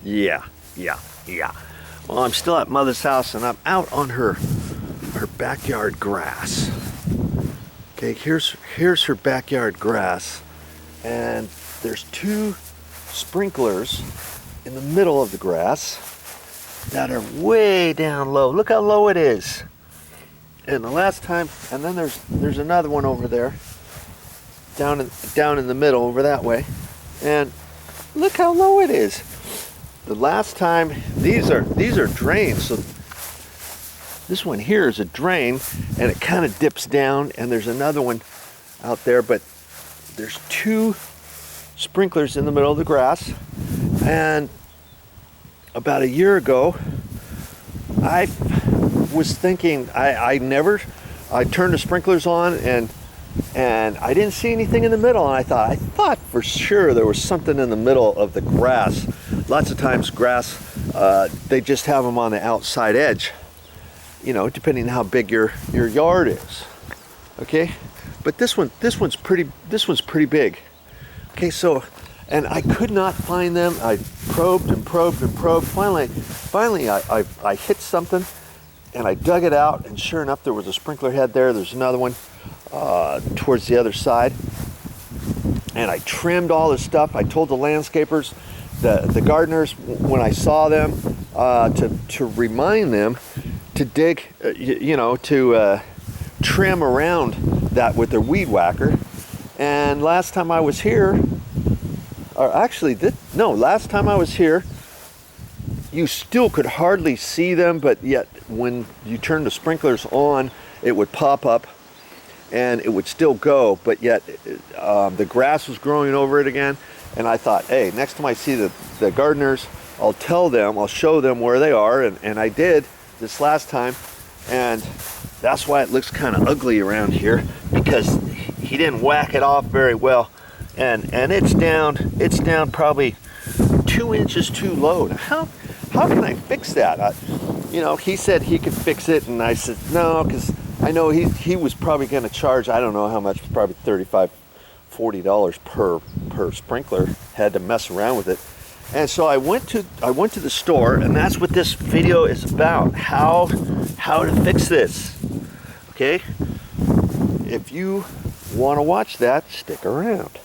Yeah. Well, I'm still at Mother's house and I'm out on her backyard grass. Okay, here's her backyard grass, and there's 2 sprinklers in the middle of the grass that are way down low. Look how low it is. And the last time, and then there's another one over there, down in the middle over that way, and look how low it is. The last time, these are drains. So this one here is a drain, and it kind of dips down, and there's another one out there, but there's 2 sprinklers in the middle of the grass. And about a year ago, I was thinking, I turned the sprinklers on, and I didn't see anything in the middle, and I thought for sure there was something in the middle of the grass. Lots of times grass, they just have them on the outside edge, you know, depending on how big your yard is. Okay, but this one's pretty big. Okay, so, and I could not find them. I probed and probed and probed. Finally I hit something, and I dug it out, and sure enough, there was a sprinkler head there. There's another one towards the other side, and I trimmed all this stuff. I told the landscapers, the gardeners, when I saw them, to remind them to dig, to trim around that with their weed whacker. And last time I was here, last time I was here, you still could hardly see them, but yet when you turn the sprinklers on, it would pop up and it would still go, but yet the grass was growing over it again. And I thought, hey, next time I see the gardeners, I'll show them where they are, and I did this last time, and that's why it looks kind of ugly around here, because he didn't whack it off very well, and it's down probably 2 inches too low. Now, how can I fix that? He said he could fix it, and I said no, because I know he was probably going to charge, I don't know how much, probably $35-40 per sprinkler head to mess around with it. And so I went to the store, and that's what this video is about, how to fix this. Okay, if you want to watch that, stick around.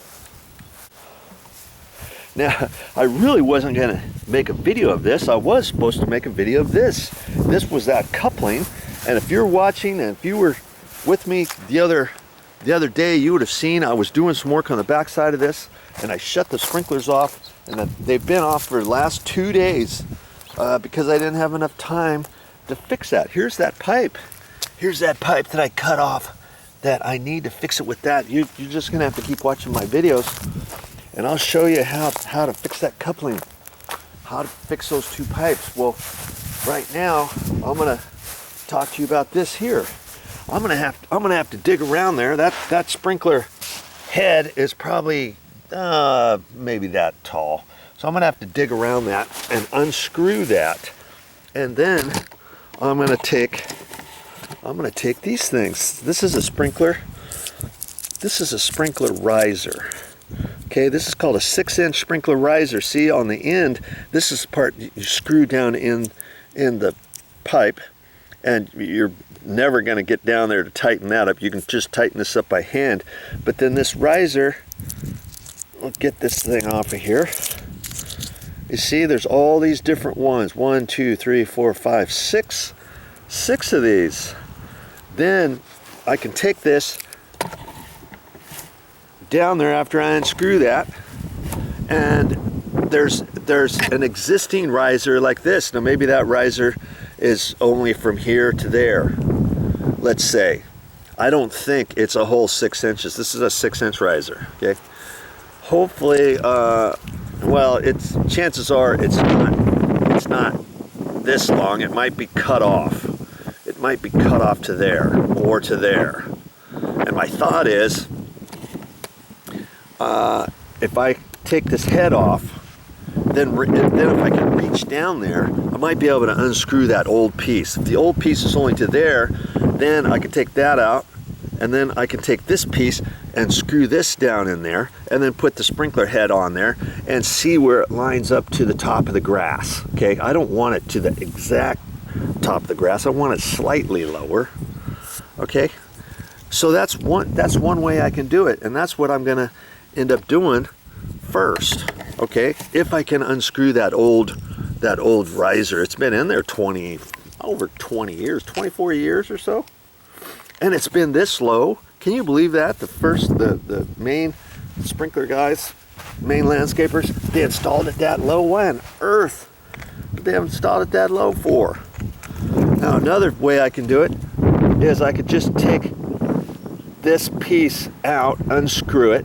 Now, I really wasn't going to make a video of this. I was supposed to make a video of this. This was that coupling, and if you're watching, and if you were with me the other day, you would have seen I was doing some work on the back side of this, and I shut the sprinklers off, and they've been off for the last 2 days because I didn't have enough time to fix that. Here's that pipe. Here's that pipe that I cut off that I need to fix it with that. You're just gonna have to keep watching my videos, and I'll show you how to fix that coupling, how to fix those 2 pipes. Well, right now I'm gonna talk to you about this here. I'm gonna have to dig around there. That sprinkler head is probably maybe that tall, so I'm gonna have to dig around that and unscrew that, and then I'm gonna take these things. This is a sprinkler riser. Okay, this is called a 6-inch sprinkler riser. See, on the end, this is the part you screw down in the pipe, and you're never going to get down there to tighten that up. You can just tighten this up by hand. But then this riser, we'll get this thing off of here. You see, there's all these different ones. 1, 2, 3, 4, 5, 6 of these. Then I can take this down there after I unscrew that, and there's an existing riser like this. Now maybe that riser is only from here to there, let's say. I don't think it's a whole 6 inches. This is a 6-inch riser. Okay, hopefully, well, chances are it's not this long. It might be cut off. It might be cut off to there or to there. And my thought is, if I take this head off, then if I can reach down there, I might be able to unscrew that old piece. If the old piece is only to there, then I can take that out, and then I can take this piece and screw this down in there, and then put the sprinkler head on there and see where it lines up to the top of the grass. Okay, I don't want it to the exact top of the grass. I want it slightly lower. Okay, so that's one way I can do it, and that's what I'm gonna end up doing first. Okay, if I can unscrew that old riser. It's been in there over 20 years, 24 years or so, and it's been this low. Can you believe that? The main sprinkler guys, main landscapers, they installed it that low. Why on earth did they have installed it that low for? Now another way I can do it is I could just take this piece out, unscrew it.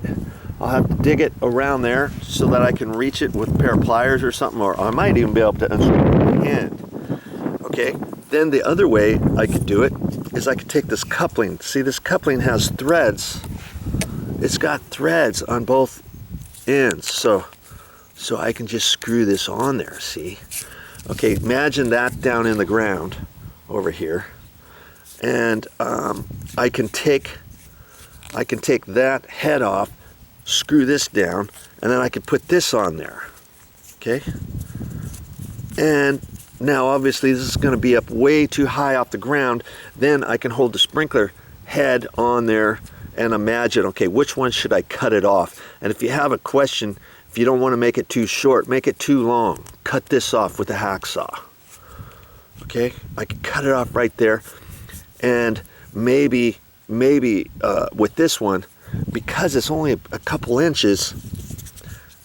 I'll have to dig it around there so that I can reach it with a pair of pliers or something, or I might even be able to unscrew it by hand. Okay, then the other way I could do it is I could take this coupling. See, this coupling has threads. It's got threads on both ends, so I can just screw this on there, see? Okay, imagine that down in the ground over here, and I can take that head off, screw this down, and then I can put this on there. Okay, and now obviously this is going to be up way too high off the ground. Then I can hold the sprinkler head on there and imagine, okay, which one should I cut it off? And if you have a question, if you don't want to make it too short, make it too long, cut this off with a hacksaw. Okay, I can cut it off right there. And maybe with this one, because it's only a couple inches,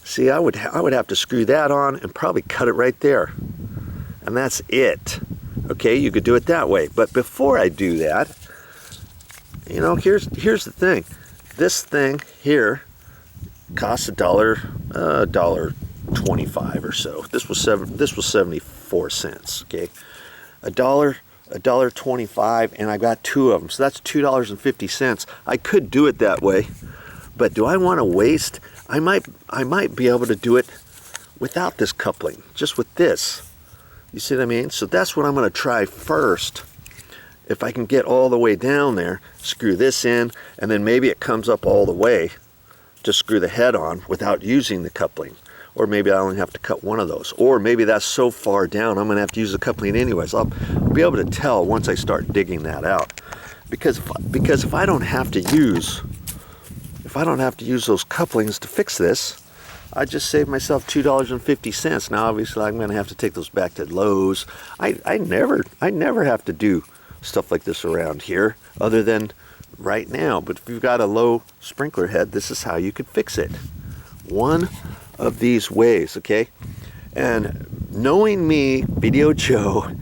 see, I would have to screw that on and probably cut it right there, and that's it. Okay, you could do it that way. But before I do that, you know, here's the thing. This thing here costs $1.25 or so. This was 74 cents. Okay, $1.25, and I got two of them, so that's $2.50. I could do it that way, but do I want to waste? I might be able to do it without this coupling, just with this. You see what I mean? So that's what I'm going to try first. If I can get all the way down there, screw this in, and then maybe it comes up all the way, just screw the head on without using the coupling. Or maybe I only have to cut one of those. Or maybe that's so far down I'm going to have to use the coupling anyways. I'll be able to tell once I start digging that out. Because if I don't have to use those couplings to fix this, I just saved myself $2.50. Now obviously I'm going to have to take those back to Lowe's. I never have to do stuff like this around here other than right now. But if you've got a low sprinkler head, this is how you could fix it. One of these ways, okay? And knowing me, Video Joe,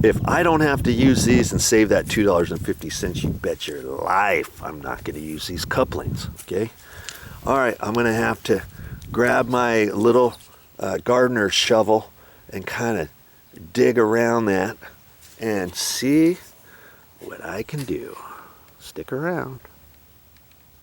if I don't have to use these and save that $2.50, you bet your life I'm not going to use these couplings, okay? All right, I'm going to have to grab my little gardener shovel and kind of dig around that and see what I can do. Stick around.